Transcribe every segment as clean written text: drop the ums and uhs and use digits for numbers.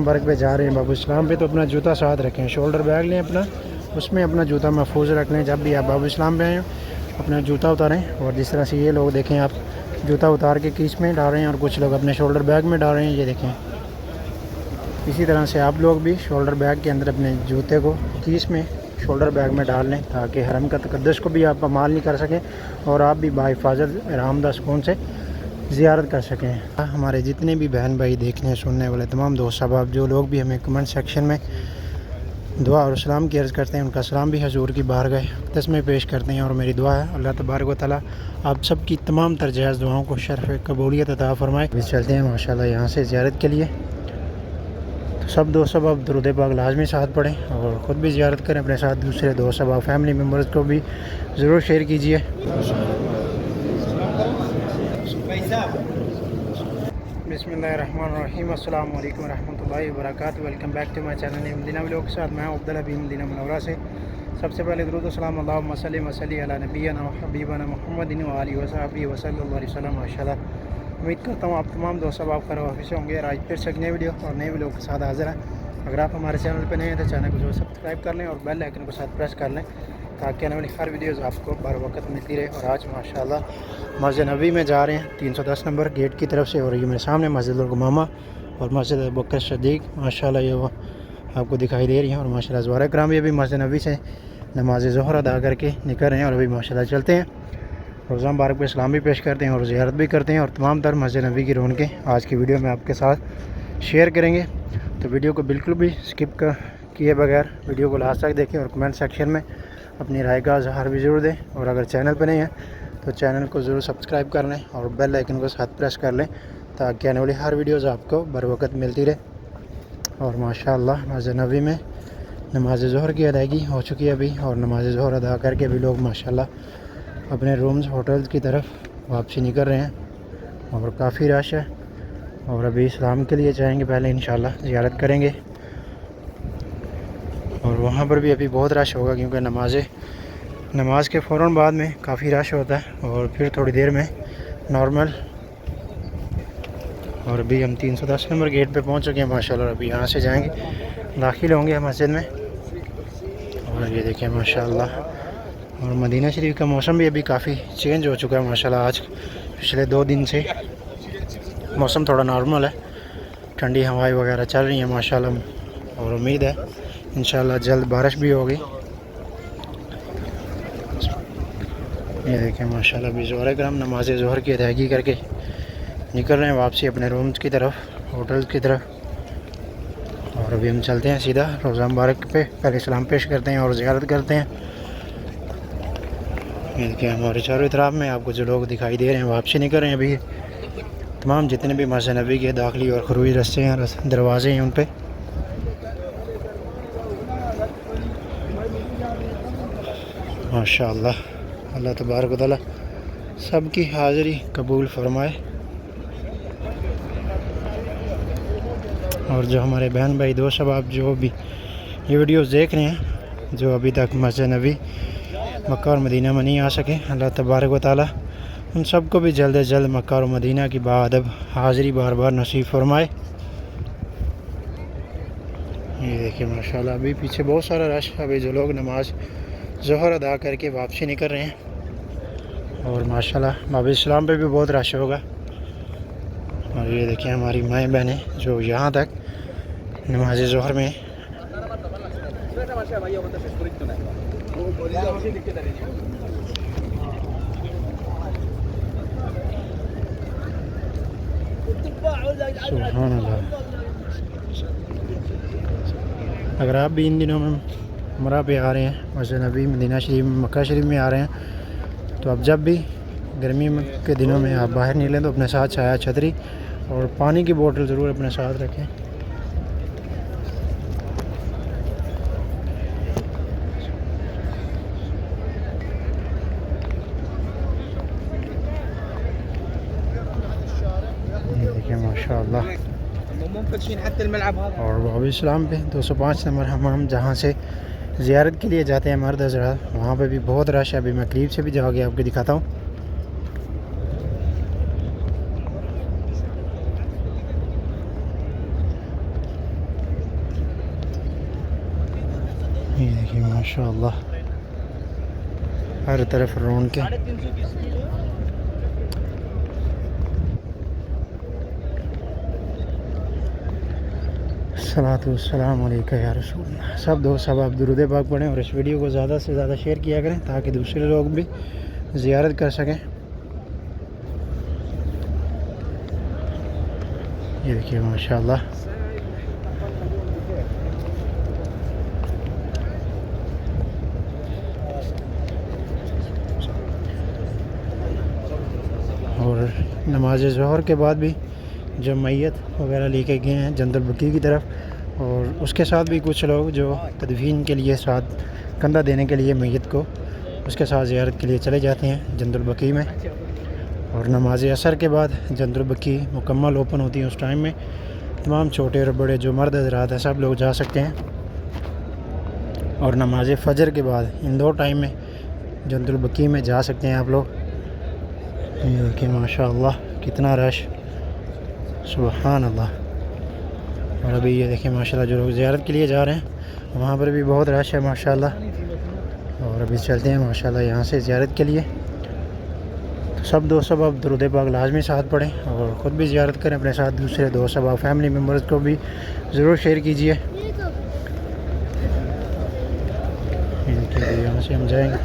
Park पे जा रहे हैं बाबू इस्लाम पे, तो अपना जूता साथ रखें, शोल्डर बैग लें अपना, उसमें अपना जूता महफूज रख लें। जब भी आप बाबू इस्लाम पे आएँ अपना जूता उतारें। और जिस तरह से ये लोग देखें, आप जूता उतार के कीस में डाल रहे हैं और कुछ लोग अपने शोल्डर बैग में डाल रहे हैं, ये देखें। इसी तरह से आप लोग भी शोल्डर बैग के अंदर अपने जूते को कीस में शोल्डर बैग में डाल लें, ताकि हरम का तकद्दुस को भी आप माल नहीं कर सकें और आप भी बाहिफाजत आरामदा सुकून से ज़ियारत कर सकें। हमारे जितने भी बहन भाई देखने सुनने वाले तमाम दोस्त अहबाब, जो लोग भी हमें कमेंट सेक्शन में दुआ और सलाम की अर्ज़ करते हैं, उनका सलाम भी हजूर की बारगाह तस्मे पेश करते हैं। और मेरी दुआ है अल्लाह तबारक व तआला आप सब की तमाम तरजाइज़ दुआओं को शर्फ़ कबूलियत अता फ़रमाए। अभी चलते हैं माशाल्लाह यहाँ से ज़ियारत के लिए। तो सब दोस्त अहबाब दुरूद पाक लाजमी साथ पढ़ें और ख़ुद भी ज़ियारत करें, अपने साथ दूसरे दोस्त अहबाब फैमिली मेम्बर्स को भी ज़रूर शेयर कीजिए। बिस्मिल्लाहिर्रहमानिर्रहीम, अस्सलाम वालेकुम रहमतुल्लाहि व बरकातहू। Welcome back to my channel Madina vlog के साथ मैं अब्दुल्ला बिन मदीना मुनव्वरा से। सबसे पहले दुरूद व सलाम अल्लाहुम्मा सल्लि व सल्लिम अला नबिय्यिना व हबीबिना मुहम्मदिन व आलिहि व सहबिहि व सल्लल्लाहु अलैहि वसल्लम। माशाल्लाह उम्मीद करता हूँ आप तमाम दोस्त अहबाब खैर वाफिस से होंगे। आज फिर से एक नई वीडियो और नए व्लॉग के साथ हाज़िर हैं। अगर आप हमारे चैनल पर नए हैं तो चैनल को जो सब्सक्राइब कर लें और बेल आइकन को साथ प्रेस कर लें, ताकि आने वाली हर वीडियोज़ आपको बर वक्त मिलती रहे। और आज माशाल्लाह मस्जिद नबी में जा रहे हैं 310 नंबर गेट की तरफ से। और ये मेरे सामने मस्जिद गुमामा और मस्जिद अबू बकर सिद्दीक़ माशाल्लाह ये वो आपको दिखाई दे रही हैं। और माशाल्लाह ज़वारा कराम भी अभी मस्जिद नबी से नमाज ज़ोहर अदा करके निकल रहे हैं और अभी माशाल्लाह चलते हैं। रोज़ा मुबारक पे सलाम भी पेश करते हैं और ज़ियारत भी करते हैं और तमाम तर मस्जिद नबी की रौनकें आज की वीडियो में आपके साथ शेयर करेंगे। तो वीडियो को बिल्कुल भी स्किप किए बगैर वीडियो को लास्ट तक देखें और कमेंट सेक्शन में अपनी राय का इज़हार भी ज़रूर दें। और अगर चैनल पर नहीं है तो चैनल को ज़रूर सब्सक्राइब कर लें और बेल आइकन को साथ प्रेस कर लें, ताकि आने वाली हर वीडियोज़ आपको बर वक्त मिलती रहे। और माशाअल्लाह मस्जिद नबी में नमाज ज़ोहर की अदायगी हो चुकी है अभी, और नमाज ज़ोहर अदा करके भी लोग माशाअल्लाह अपने रूम्स होटल्स की तरफ वापसी निकल रहे हैं। और काफ़ी रश है और अभी इस्लाम के लिए जाएंगे, पहले इंशाअल्लाह ज़ियारत करेंगे। और वहाँ पर भी अभी बहुत रश होगा, क्योंकि नमाज के फ़ौरन बाद में काफ़ी रश होता है और फिर थोड़ी देर में नॉर्मल। और अभी हम 310 नंबर गेट पे पहुँच चुके हैं माशाल्लाह। अभी यहाँ से जाएंगे, दाखिल होंगे मस्जिद में। और ये देखें माशाल्लाह, और मदीना शरीफ का मौसम भी अभी काफ़ी चेंज हो चुका है माशाल्लाह। आज पिछले 2 दिन से मौसम थोड़ा नॉर्मल है, ठंडी हवाएं वगैरह चल रही हैं माशाल्लाह। और उम्मीद है इंशाल्लाह जल्द बारिश भी होगी। ये देखें माशाल्लाह अभी ज़ोहर कराम नमाज ज़ोहर की अदायगी करके निकल रहे हैं वापसी अपने रूम्स की तरफ, होटल्स की तरफ। और अभी हम चलते हैं सीधा रोज़ा मुबारक पे, पहले सलाम पेश करते हैं और ज़ियारत करते हैं। ये देखिए हमारे चारों तरफ में आपको जो लोग दिखाई दे रहे हैं वापसी निकल रहे हैं अभी। तमाम जितने भी मस्जिद नबी के दाखिली और खरूजी रस्ते हैं, दरवाजे हैं, उन पर माशाअल्लाह अल्लाह तबारक व तआला सबकी हाज़िरी कबूल फरमाए। और जो हमारे बहन भाई दोस्त अहबाब जो भी ये वीडियोस देख रहे हैं, जो अभी तक मस्जिद नबी मक्का और मदीना में नहीं आ सके, अल्लाह तबारक व तआला उन सबको भी जल्द से जल्द मक्का और मदीना की बाअदब हाज़िरी बार बार नसीब फरमाए। ये देखिए माशाल्लाह अभी पीछे बहुत सारा रश, अभी जो लोग नमाज ज़ोहर अदा करके वापसी निकल रहे हैं। और माशाल्लाह बाब इस्लाम पे भी बहुत रश होगा। और ये देखिए हमारी माएँ बहनें जो यहाँ तक नमाज ज़ोहर में सुभान अल्लाह। अगर आप भी इन दिनों में उम्रा पे आ रहे हैं, मस्जिद नबी मदीना शरीफ मक्का शरीफ में आ रहे हैं, तो अब जब भी गर्मी के दिनों में आप बाहर निकलें तो अपने साथ छाया छतरी और पानी की बोतल ज़रूर अपने साथ रखें। देखिए माशाअल्लाह। और बाब इस्लाम पे 205 नंबर हम जहाँ से ज़ियारत के लिए जाते हैं मर्द हज़रात, वहाँ पे भी बहुत रश है। अभी मैं करीब से भी जाके आपको दिखाता हूँ। ये देखिए माशाअल्लाह हर तरफ रौनक के। सलातु वस्सलाम अलैका या रसूल। सब दोस्त सब आप दुरूद पाक पढ़ें और इस वीडियो को ज़्यादा से ज़्यादा शेयर किया करें ताकि दूसरे लोग भी ज़ियारत कर सकें। ये देखिए माशाअल्लाह और नमाज ज़ोहर के बाद भी जो मैयत वगैरह लेके गए हैं जंतुल बकी की तरफ, और उसके साथ भी कुछ लोग जो तदफीन के लिए साथ कंधा देने के लिए मैयत को उसके साथ ज़ियारत के लिए चले जाते हैं जंतुल बकी में। और नमाज असर के बाद जंतुल बकी मुकम्मल ओपन होती है। उस टाइम में तमाम छोटे और बड़े जो मर्द हज़रात हैं सब लोग जा सकते हैं। और नमाज फ़जर के बाद इन दो टाइम में जंतुल बकी में जा सकते हैं आप लोग। ये देखिए माशाअल्लाह कितना रश, सुबहान अल्लाह। और अभी ये देखिए माशाल्लाह जो लोग ज़ियारत के लिए जा रहे हैं वहाँ पर भी बहुत रश है माशाल्लाह। और अभी चलते हैं माशाल्लाह यहाँ से ज़ियारत के लिए। तो सब दोस्त सब आप दुरूद पाक लाजमी साथ पढ़ें और ख़ुद भी ज़ियारत करें, अपने साथ दूसरे दोस्त सब फैमिली मेम्बर्स को भी ज़रूर शेयर कीजिए। यहाँ से हम जाएंगे।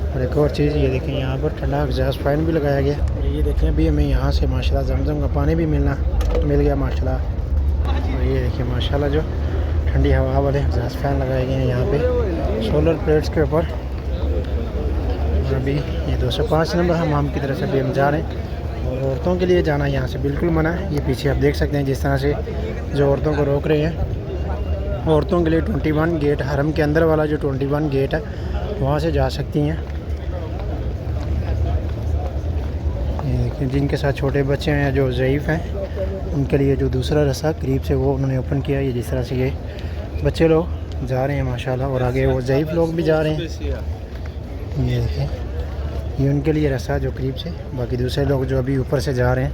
और एक और चीज़ ये देखें यहाँ पर ठंडा एग्जॉस्ट फैन भी लगाया गया। ये देखें अभी हमें यहाँ से माशाल्लाह ज़मज़म का पानी भी मिल गया माशाल्लाह। और ये देखिए माशाल्लाह जो ठंडी हवा वाले एग्जॉस्ट फैन लगाए गए हैं यहाँ पे सोलर प्लेट्स के ऊपर। और अभी ये 205 नंबर हमाम की तरफ से अभी हम जा रहे हैं। और औरतों के लिए जाना यहाँ से बिल्कुल मना है। ये पीछे आप देख सकते हैं जिस तरह से जो औरतों को रोक रहे हैं। औरतों के लिए 21 गेट, हरम के अंदर वाला जो 21 गेट है वहाँ से जा सकती हैं। ये देखिए जिनके साथ छोटे बच्चे हैं जो ज़ईफ़ हैं उनके लिए जो दूसरा रास्ता करीब से वो उन्होंने ओपन किया। ये जिस तरह से ये बच्चे लोग जा रहे हैं माशाल्लाह और आगे वो ज़ईफ़ लोग भी जा रहे हैं। ये देखिए ये उनके लिए रास्ता जो करीब से, बाकी दूसरे लोग जो अभी ऊपर से जा रहे हैं।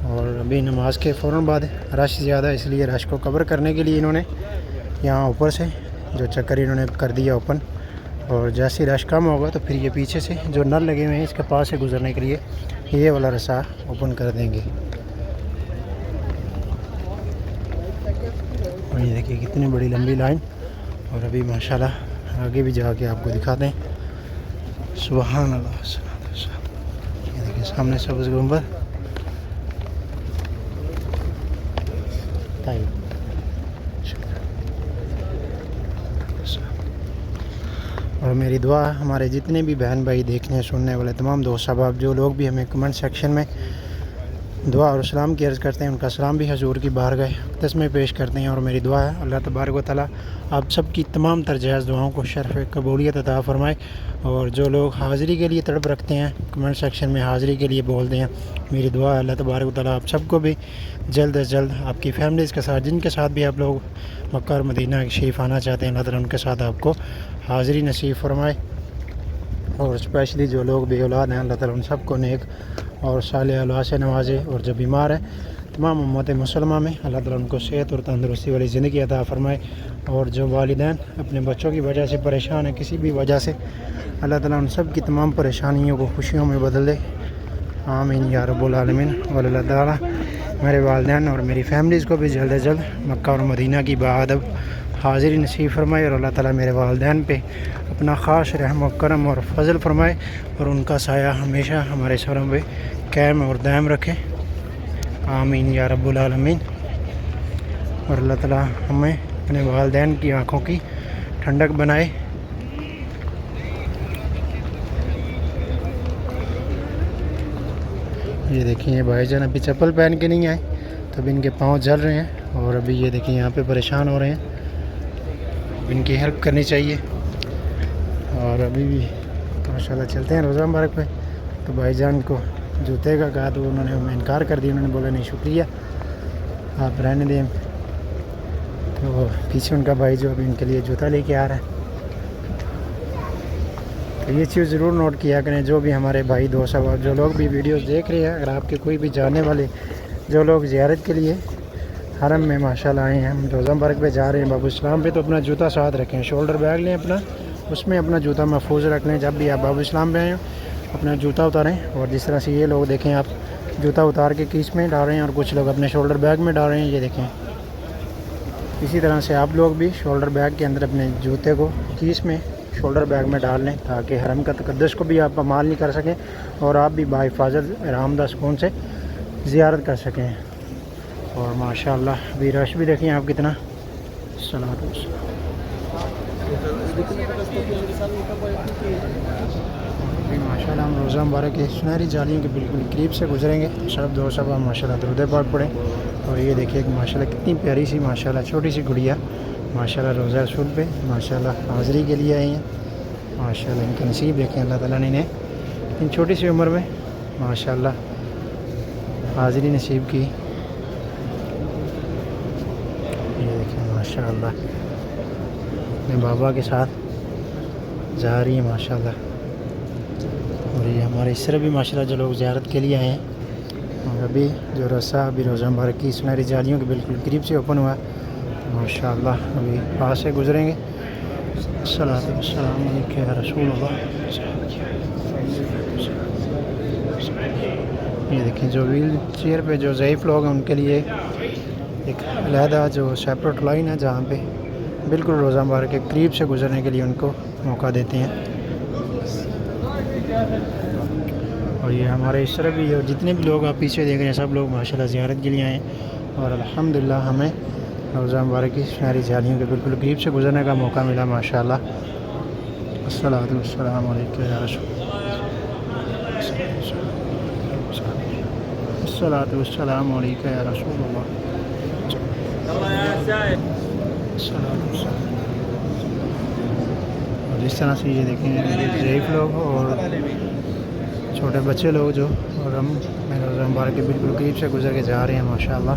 और अभी नमाज के फ़ौरन बाद रश ज़्यादा, इसलिए रश को कवर करने के लिए इन्होंने यहाँ ऊपर से जो चक्कर इन्होंने कर दिया ओपन। और जैसे रश कम होगा तो फिर ये पीछे से जो नल लगे हुए हैं इसके पास से गुजरने के लिए ये वाला रास्ता ओपन कर देंगे। और ये देखिए कितनी बड़ी लंबी लाइन। और अभी माशाल्लाह आगे भी जाके आपको दिखाते हैं। सुभान अल्लाह। ये देखिए सामने सब्ज़ गुंबद। और मेरी दुआ हमारे जितने भी बहन भाई देखने सुनने वाले तमाम दोस्त अहबाब जो लोग भी हमें कमेंट सेक्शन में दुआ और सलाम की अर्ज़ करते हैं, उनका सलाम भी हजूर की बारगाह अक़दस में पेश करते हैं। और मेरी दुआ है अल्लाह तबारक व तआला आप सब की तमाम तरजाइज़ दुआओं को शर्फ़ कबूलियत अता फ़रमाए। और जो लोग हाज़िरी के लिए तड़प रखते हैं कमेंट सेक्शन में हाज़िरी के लिए बोलते हैं, मेरी दुआ है अल्लाह तबारक व तआला आप सबको भी जल्द अज़ जल्द आपकी फैमिलीज़ के साथ, जिनके साथ भी आप लोग मक्का और मदीना शरीफ आना चाहते हैं, अल्लाह ताला उनके साथ आपको हाज़िरी नसीब फ़रमाए। और स्पेशली जो लोग बे औलाद हैं अल्लाह ताला उन सबको नेक और सालेह औलाद से नवाजे। और जो बीमार हैं तमाम उम्मत मुसलमा में अल्लाह ताला उनको सेहत और तंदुरुस्ती वाली ज़िंदगी अता फ़रमाए। और जो वालिदैन अपने बच्चों की वजह से परेशान हैं किसी भी वजह से, अल्लाह ताला उन सब की तमाम परेशानियों को खुशियों में बदल दे। आमीन या रब्बुल आलमीन। और अल्लाह ताला मेरे वालिदैन और मेरी फैमिलीज़ को भी जल्द अज़ जल्द मक्का और मदीना की बाअदब हाज़िरी नसीब फरमाए। और अल्लाह ताला मेरे वालिदैन पे अपना ख़ास रहम व करम और फ़ज़ल फरमाए और उनका साया हमेशा हमारे सरों पे कायम और दायम रखे। आमीन या रब्बुल आलमीन। और अल्लाह ताला हमें अपने वालिदैन की आँखों की ठंडक बनाए। ये देखिए ये भाईजान अभी चप्पल पहन के नहीं आए तो अभी इनके पाँव जल रहे हैं। और अभी ये देखिए यहाँ पे परेशान हो रहे हैं, इनकी हेल्प करनी चाहिए। और अभी भी माशाल्लाह चलते हैं रोज़ा मुबारक पे। तो भाईजान को जूते का कहा तो उन्होंने हमें इनकार कर दिया, उन्होंने बोला नहीं शुक्रिया आप रहने दें। तो पीछे उनका भाई जो अभी इनके लिए जूता लेके आ रहा है। तो ये चीज़ ज़रूर नोट किया करें जो भी हमारे भाई दोस्त अब जो लोग भी वीडियोस देख रहे हैं, अगर आपके कोई भी जाने वाले जो लोग ज़ियारत के लिए हरम में माशाल्लाह आए हैं। हम रोज़ा मुबारक पे जा रहे हैं बाबू इस्लाम पे, तो अपना जूता साथ रखें, शोल्डर बैग लें अपना, उसमें अपना जूता महफूज रख लें। जब भी आप बाबू इस्लाम पे आएँ अपना जूता उतारें। और जिस तरह से ये लोग देखें, आप जूता उतार के कीस में डाल रहे हैं और कुछ लोग अपने शोल्डर बैग में डाल रहे हैं, ये देखें। इसी तरह से आप लोग भी शोल्डर बैग के अंदर अपने जूते को कीस में शोल्डर बैग में डाल लें, ताकि हरम का तकद्दुस को भी आप माल नहीं कर सकें और आप भी बाहिफाजत आरामदा सुकून से ज़ियारत कर सकें। और माशाल्लाह अभी रश भी देखें आप कितना। माशाल्लाह हम रोज़ा मुबारक के सुनहरी जालियों के बिल्कुल करीब से गुजरेंगे। सब दो सब माशाल्लाह दरूद पाक पढ़ें। और ये देखिए कि माशाल्लाह कितनी प्यारी सी माशाल्लाह छोटी सी गुड़िया माशाल्लाह रोज़ा रसूल पे माशाल्लाह हाज़िरी के लिए आई हैं। माशाल्लाह इनका नसीब देखें, अल्लाह ताला ने इन्हें इन छोटी सी उम्र में माशाल्लाह हाज़िरी नसीब की। ये देखें माशाल्लाह अपने बाबा के साथ जा रही है माशाल्लाह। और ये हमारे इस तरह भी माशाल्लाह जो लोग ज़ियारत के लिए आए हैं। और अभी जो रस्सा अभी रोज़ा मुबारक की सुनहरी जालियों के बिल्कुल करीब से ओपन हुआ माशाल्लाह, अभी पास से गुजरेंगे। सलातो वस्सलाम अलैका या रसूलल्लाह। ये देखें जो व्हील चेयर पे जो ज़ईफ़ लोग हैं उनके लिए एक अलहदा जो सेपरेट लाइन है, जहाँ पे बिल्कुल रोज़ा मुबारक के करीब से गुजरने के लिए उनको मौका देते हैं। और ये हमारे इस तरह भी और जितने भी लोग आप पीछे देख रहे हैं सब लोग माशाल्लाह ज़ियारत के लिए आए। और अल्हम्दुलिल्लाह हमें रोज़ा मुबारक की सुनहरी जालियों के बिल्कुल करीब से गुजरने का मौका मिला माशाल्लाह। अस्सलातु वस्सलामु अलैका या अस्सलातु वस्सलामु अलैका या रसूलल्लाह। और जिस तरह से ये देखें ज़ईफ़ लोग और छोटे बच्चे लोग जो और हम रोज़ा मुबारक के बिल्कुल करीब से गुजर के जा रहे हैं माशाल्लाह।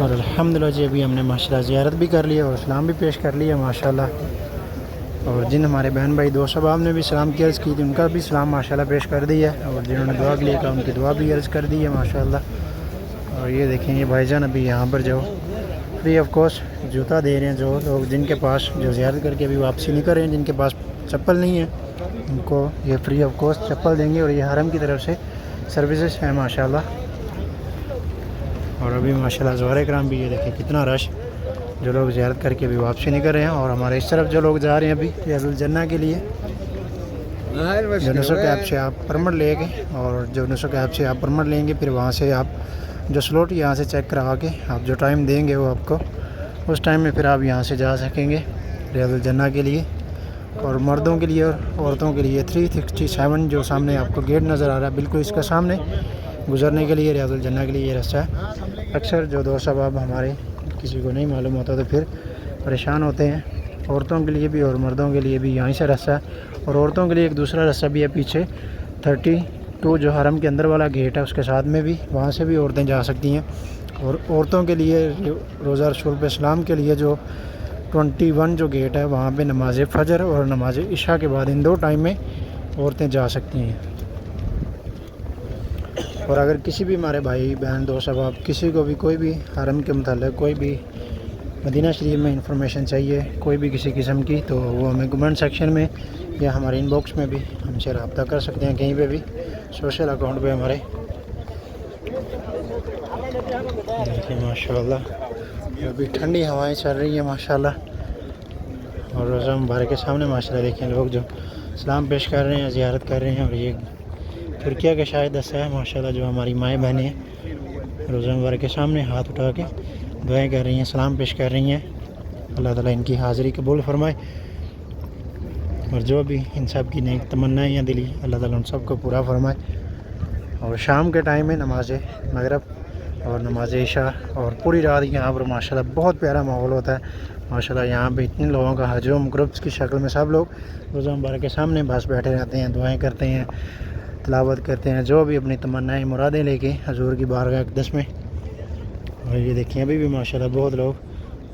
और अल्हम्दुलिल्लाह जी अभी हमने माशाल्लाह ज़ियारत भी कर लिया और सलाम भी पेश कर लिया माशाल्लाह। और जिन हमारे बहन भाई दोस्त साहब ने भी सलाम की अर्ज़ की थी उनका भी सलाम माशाल्लाह पेश कर दिया। और जिन्होंने दुआ के लिए कहा उनकी दुआ भी अर्ज़ कर दी है माशाल्लाह। और ये देखें ये भाईजान अभी यहाँ पर जो फ्री ऑफ कॉस्ट जूता दे रहे हैं, जो लोग जिनके पास जो ज़ियारत करके अभी वापसी नहीं कर रहे हैं, जिनके पास चप्पल नहीं है, उनको ये फ्री ऑफ कॉस्ट चप्पल देंगे। और ये हरम की तरफ से सर्विसेज हैं माशाल्लाह। और अभी माशाल्लाह ज़ोहरे कराम भी ये देखें कितना रश, जो लोग ज़ियारत करके अभी वापसी नहीं कर रहे हैं। और हमारे इस तरफ जो लोग जा रहे हैं अभी रियाजुल जन्ना के लिए, जो नुसक ऐप से आप परमिट लेंगे और जो नुसक ऐप से आप परमिट लेंगे, फिर वहाँ से आप जो स्लॉट यहाँ से चेक करा के आप जो टाइम देंगे वो आपको उस टाइम में फिर आप यहाँ से जा सकेंगे रियाजुल जन्ना के लिए। और मर्दों के लिए और औरतों के लिए 367 जो सामने आपको गेट नज़र आ रहा है बिल्कुल इसका सामने गुजरने के लिए रियाजुल जन्ना के लिए ये रास्ता है। अक्सर जो दोस्त साहब हमारे किसी को नहीं मालूम होता तो फिर परेशान होते हैं। औरतों के लिए भी और मर्दों के लिए भी यहीं से रास्ता है। और औरतों के लिए एक दूसरा रास्ता भी है पीछे 32 जो हरम के अंदर वाला गेट है उसके साथ में भी, वहाँ से भी औरतें जा सकती हैं। और औरतों के लिए रोज़ा रसूल पे सलाम के लिए जो 21 जो गेट है वहाँ पे नमाज फ़जर और नमाज इशा के बाद इन 2 टाइम में औरतें जा सकती हैं। और अगर किसी भी हमारे भाई बहन दोस्त अहबाब किसी को भी कोई भी हरम के मतलब कोई भी मदीना शरीफ में इंफॉर्मेशन चाहिए कोई भी किसी किस्म की, तो वो हमें कमेंट सेक्शन में या हमारे इनबॉक्स में भी हमसे रब्ता कर सकते हैं, कहीं पे भी सोशल अकाउंट पे हमारे। देखिए माशाल्लाह अभी ठंडी हवाएं चल रही है माशाल्लाह। और रोज़ा मुबारक के सामने माशाल्लाह देखिए लोग जो सलाम पेश कर रहे हैं, ज़ियारत कर रहे हैं। और ये तुर्किया का शायद ऐसा है माशाल्लाह, जो हमारी माएँ बहनें हैं रोज़ा मुबारक के सामने हाथ उठा के दुआएं कर रही हैं, सलाम पेश कर रही हैं। अल्लाह ताला इनकी हाज़िरी कबूल फरमाए और जो भी इन सब की नेक तमन्नाएँ हैं दिली अल्लाह ताला उन सब को पूरा फरमाए। और शाम के टाइम में नमाज मगरिब और नमाज इशा और पूरी रात यहाँ पर माशाल्लाह बहुत प्यारा माहौल होता है माशाल्लाह। यहाँ पे इतने लोगों का हजूम ग्रुप्स की शक्ल में सब लोग रोज़ा मुबारक के सामने बस बैठे रहते हैं, दुआएं करते हैं, तिलावत करते हैं, जो भी अपनी तमन्नाएँ मुरादें लेके हजूर की बारगाह अक़दस में। और ये देखिए अभी भी माशाल्लाह बहुत लोग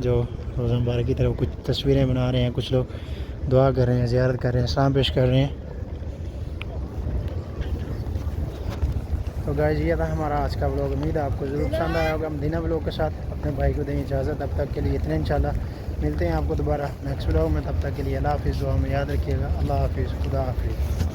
जो रोज़ा मुबारक की तरफ कुछ तस्वीरें बना रहे हैं, कुछ लोग दुआ कर रहे हैं, ज़ियारत कर रहे हैं, सलाम पेश कर रहे हैं। तो गाइस ये था हमारा आज का व्लॉग। उम्मीद है आपको ज़रूर पसंद आया होगा। मदीना व्लॉग के साथ अपने भाई को दें इजाज़त। तब तक के लिए इतने इंशाल्लाह मिलते हैं आपको दोबारा नेक्स्ट व्लॉग में। तब तक के लिए अल्लाह हाफ़िज़। दुआ में याद रखिएगा। अल्लाह हाफ़िज़, खुदा हाफ़िज़।